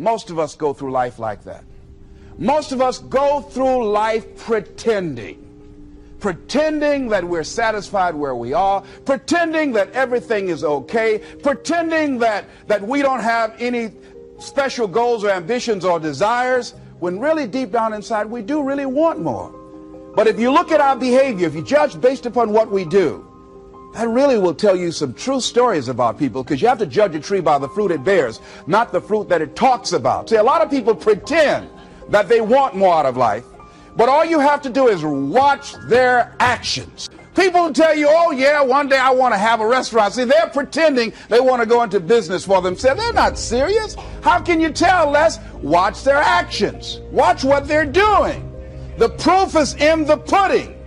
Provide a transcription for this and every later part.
Most of us go through life like that. Most of us go through life pretending that we're satisfied where we are, pretending that everything is okay, pretending that we don't have any special goals or ambitions or desires, when really deep down inside we do really want more. But if you look at our behavior, if you judge based upon what we do, that really will tell you some true stories about people, because you have to judge a tree by the fruit it bears, not the fruit that it talks about. See, a lot of people pretend that they want more out of life, but all you have to do is watch their actions. People tell you, oh yeah, one day I want to have a restaurant. See, they're pretending they want to go into business for themselves. They're not serious. How can you tell, Les? Watch their actions. Watch what they're doing. The proof is in the pudding.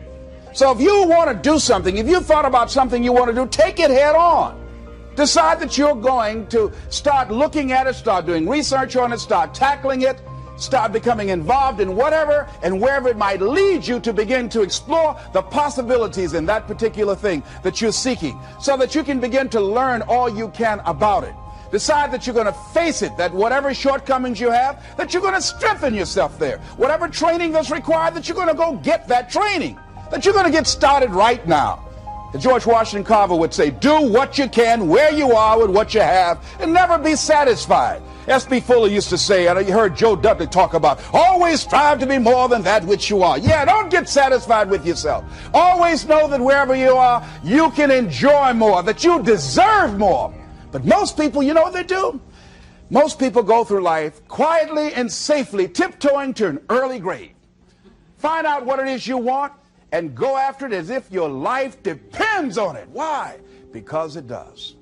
So if you want to do something, if you thought about something you want to do, take it head on. Decide that you're going to start looking at it, start doing research on it, start tackling it, start becoming involved in whatever and wherever it might lead you, to begin to explore the possibilities in that particular thing that you're seeking, so that you can begin to learn all you can about it. Decide that you're going to face it, that whatever shortcomings you have, that you're going to strengthen yourself there. Whatever training that's required, that you're going to go get that training, that you're going to get started right now. As George Washington Carver would say, do what you can where you are with what you have, and never be satisfied. S.B. Fuller used to say, and you heard Joe Dudley talk about, always strive to be more than that which you are. Yeah, don't get satisfied with yourself. Always know that wherever you are, you can enjoy more, that you deserve more. But most people, you know what they do? Most people go through life quietly and safely, tiptoeing to an early grave. Find out what it is you want and go after it as if your life depends on it. Why? Because it does.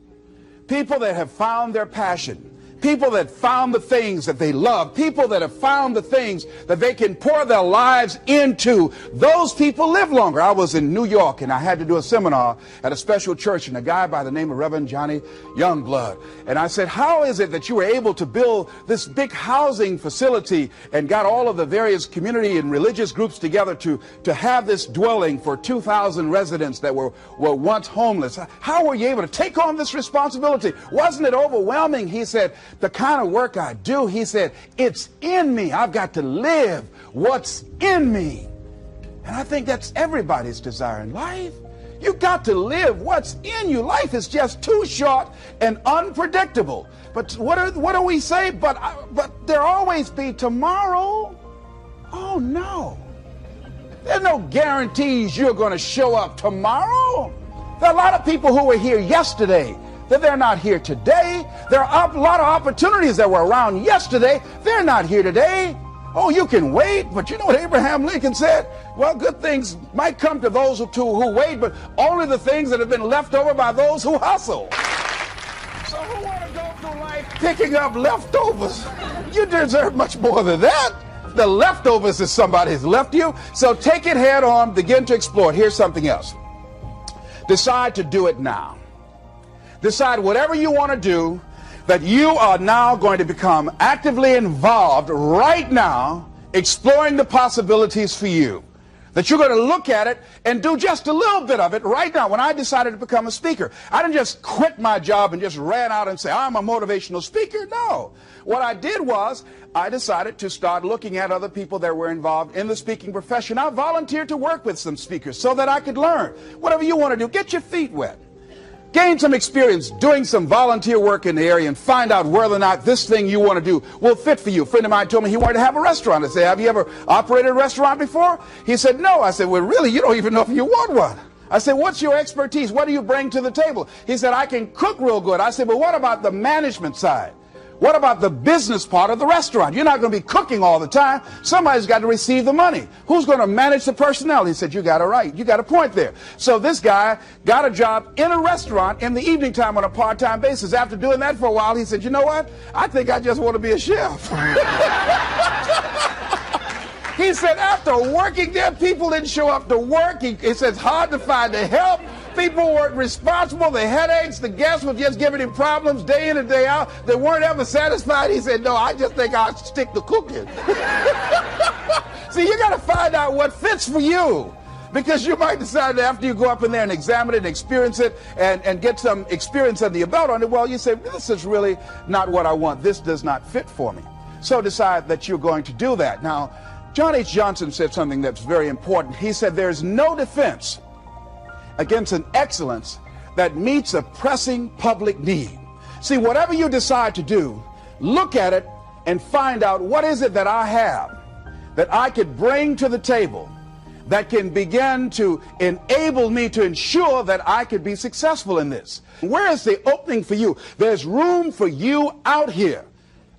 People that have found their passion, people that found the things that they love, people that have found the things that they can pour their lives into, those people live longer. I was in New York and I had to do a seminar at a special church, and a guy by the name of Reverend Johnny Youngblood. And I said, how is it that you were able to build this big housing facility and got all of the various community and religious groups together to have this dwelling for 2,000 residents that were once homeless? How were you able to take on this responsibility? Wasn't it overwhelming? He said, the kind of work I do, he said, it's in me. I've got to live what's in me. And I think that's everybody's desire in life. You've got to live what's in you. Life is just too short and unpredictable. But what do we say? But there'll always be tomorrow. Oh no. There's no guarantees you're going to show up tomorrow. There are a lot of people who were here yesterday that they're not here today. There are a lot of opportunities that were around yesterday. They're not here today. Oh, you can wait, but you know what Abraham Lincoln said? Well, good things might come to those who wait, but only the things that have been left over by those who hustle. So who want to go through life picking up leftovers? You deserve much more than that. The leftovers is somebody's left you. So take it head on, begin to explore it. Here's something else. Decide to do it now. Decide whatever you want to do, that you are now going to become actively involved right now, exploring the possibilities for you. That you're going to look at it and do just a little bit of it right now. When I decided to become a speaker, I didn't just quit my job and just ran out and say, I'm a motivational speaker. No. What I did was I decided to start looking at other people that were involved in the speaking profession. I volunteered to work with some speakers so that I could learn. Whatever you want to do, get your feet wet. Gain some experience doing some volunteer work in the area and find out whether or not this thing you want to do will fit for you. A friend of mine told me he wanted to have a restaurant. I said, have you ever operated a restaurant before? He said, no. I said, well, really, you don't even know if you want one. I said, what's your expertise? What do you bring to the table? He said, I can cook real good. I said, well, what about the management side? What about the business part of the restaurant? You're not going to be cooking all the time. Somebody's got to receive the money. Who's going to manage the personnel? He said, you got it right. You got a point there. So this guy got a job in a restaurant in the evening time on a part-time basis. After doing that for a while, he said, you know what? I think I just want to be a chef. He said, after working there, people didn't show up to work. He said, it's hard to find the help. People weren't responsible. The headaches, the guests were just giving him problems day in and day out. They weren't ever satisfied. He said, no, I just think I'll stick to cooking. See, you got to find out what fits for you. Because you might decide that after you go up in there and examine it and experience it and get some experience under your belt on it, well, you say, this is really not what I want. This does not fit for me. So decide that you're going to do that. Now, John H. Johnson said something that's very important. He said, there's no defense against an excellence that meets a pressing public need. See, whatever you decide to do, look at it and find out, what is it that I have that I could bring to the table that can begin to enable me to ensure that I could be successful in this? Where is the opening for you? There's room for you out here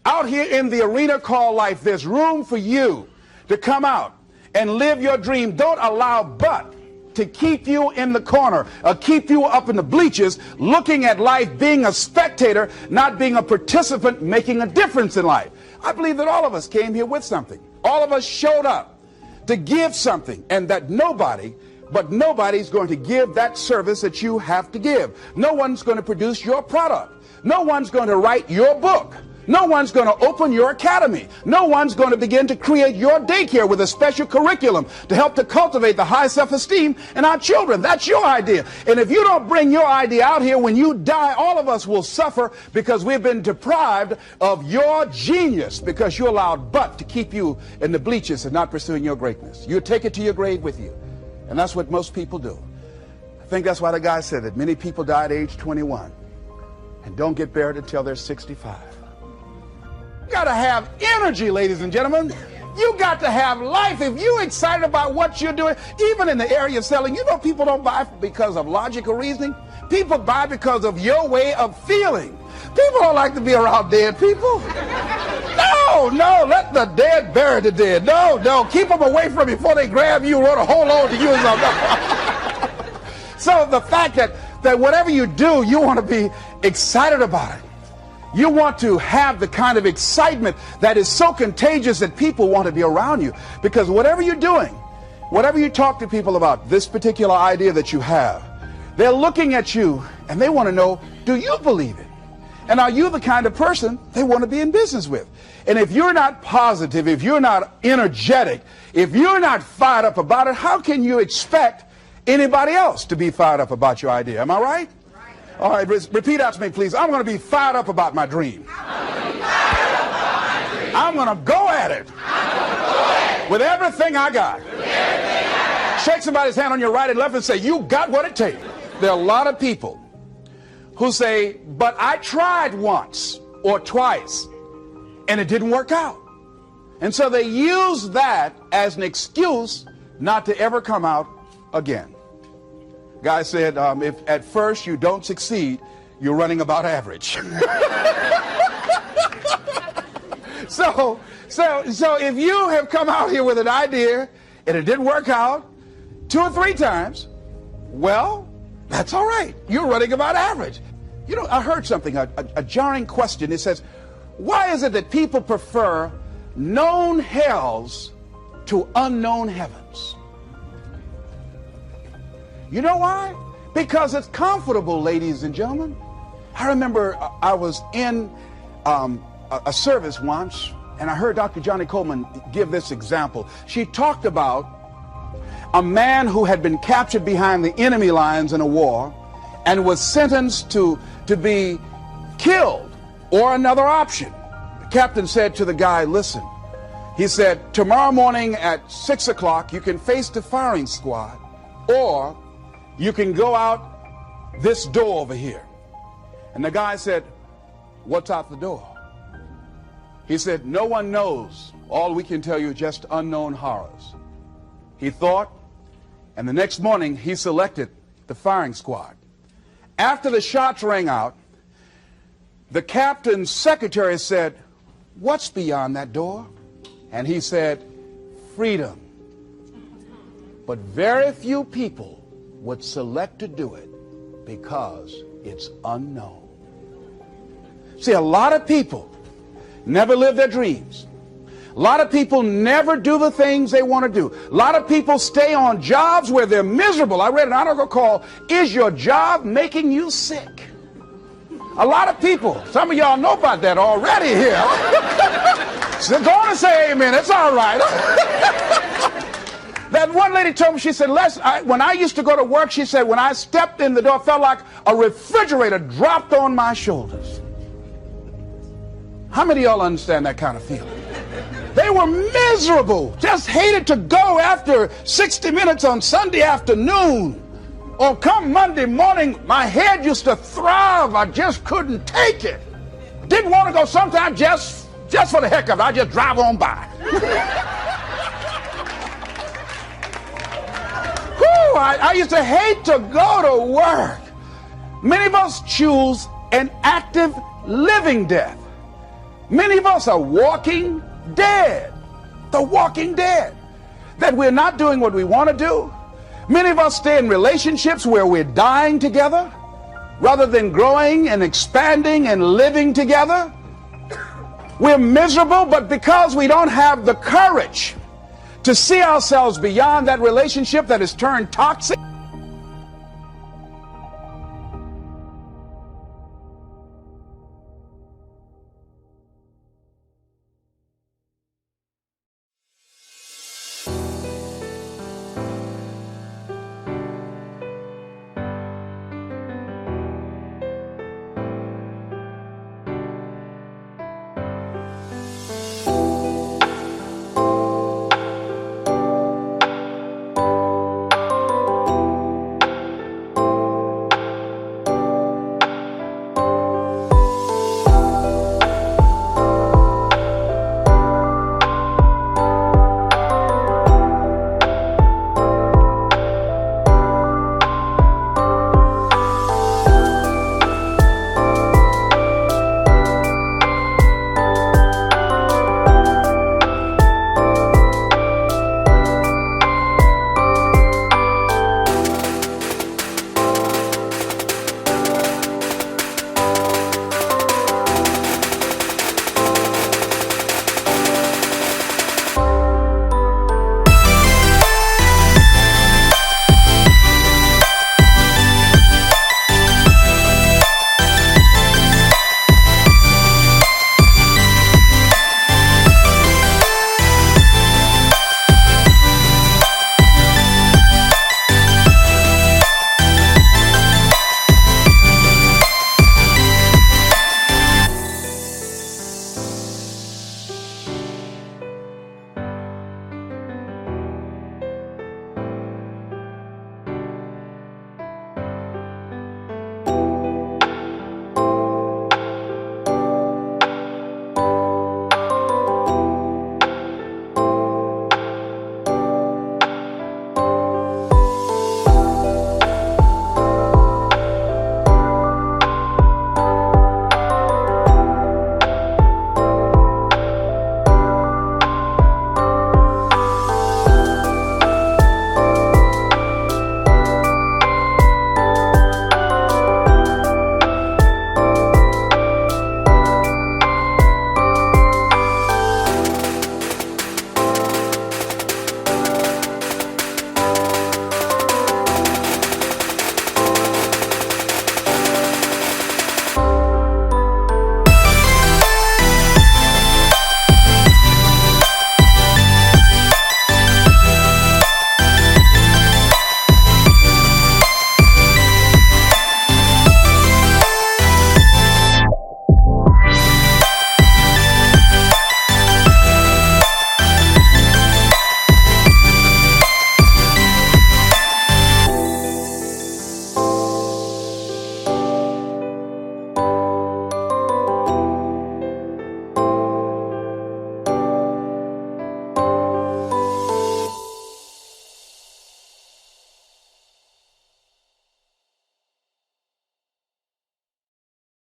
in the arena called life. There's room for you to come out and live your dream. Don't allow but to keep you in the corner or keep you up in the bleachers looking at life, being a spectator, not being a participant, making a difference in life. I believe that all of us came here with something. All of us showed up to give something, and that nobody's going to give that service that you have to give. No one's going to produce your product. No one's going to write your book. No one's going to open your academy. No one's going to begin to create your daycare with a special curriculum to help to cultivate the high self-esteem in our children. That's your idea. And if you don't bring your idea out here, when you die, all of us will suffer because we've been deprived of your genius, because you allowed but to keep you in the bleachers and not pursuing your greatness. You take it to your grave with you. And that's what most people do. I think that's why the guy said that many people die at age 21 and don't get buried until they're 65. You got to have energy, ladies and gentlemen. You got to have life. If you're excited about what you're doing, even in the area of selling, you know, people don't buy because of logical reasoning. People buy because of your way of feeling. People don't like to be around dead people. No, let the dead bury the dead. No, keep them away from you before they grab you and want to hold on to you or something. So the fact that whatever you do, you want to be excited about it. You want to have the kind of excitement that is so contagious that people want to be around you. Because whatever you're doing, whatever you talk to people about, this particular idea that you have, they're looking at you and they want to know, do you believe it? And are you the kind of person they want to be in business with? And if you're not positive, if you're not energetic, if you're not fired up about it, how can you expect anybody else to be fired up about your idea? Am I right? All right, repeat out to me, please. I'm going to be fired up about my dream. I'm going to go at it with everything I got. Shake somebody's hand on your right and left and say, you got what it takes. There are a lot of people who say, but I tried once or twice and it didn't work out. And so they use that as an excuse not to ever come out again. Guy said, if at first you don't succeed, you're running about average. So if you have come out here with an idea and it didn't work out 2 or 3 times, well, that's all right. You're running about average. You know, I heard something, a jarring question. It says, why is it that people prefer known hells to unknown heavens? You know why? Because it's comfortable, ladies and gentlemen. I remember I was in a service once, and I heard Dr. Johnny Coleman give this example. She talked about a man who had been captured behind the enemy lines in a war and was sentenced to be killed or another option. The captain said to the guy, listen, he said, tomorrow morning at 6 o'clock, you can face the firing squad, or you can go out this door over here. And the guy said, what's out the door? He said, no one knows. All we can tell you is just unknown horrors. He thought, and the next morning he selected the firing squad. After the shots rang out, the captain's secretary said, what's beyond that door? And he said, freedom. But very few people would select to do it because it's unknown. See, a lot of people never live their dreams. A lot of people never do the things they want to do. A lot of people stay on jobs where they're miserable. I read an article called, Is Your Job Making You Sick? A lot of people, some of y'all know about that already here. So go on and say amen, it's all right. That one lady told me, she said, Les, when I used to go to work, she said, when I stepped in the door, it felt like a refrigerator dropped on my shoulders. How many of y'all understand that kind of feeling? They were miserable, just hated to go after 60 Minutes on Sunday afternoon. Or come Monday morning, my head used to throb. I just couldn't take it. Didn't want to go sometimes just for the heck of it. I just drive on by. Whew, I used to hate to go to work. Many of us choose an active living death. Many of us are walking dead. The walking dead. That we're not doing what we want to do. Many of us stay in relationships where we're dying together rather than growing and expanding and living together. We're miserable, but because we don't have the courage to see ourselves beyond that relationship that has turned toxic,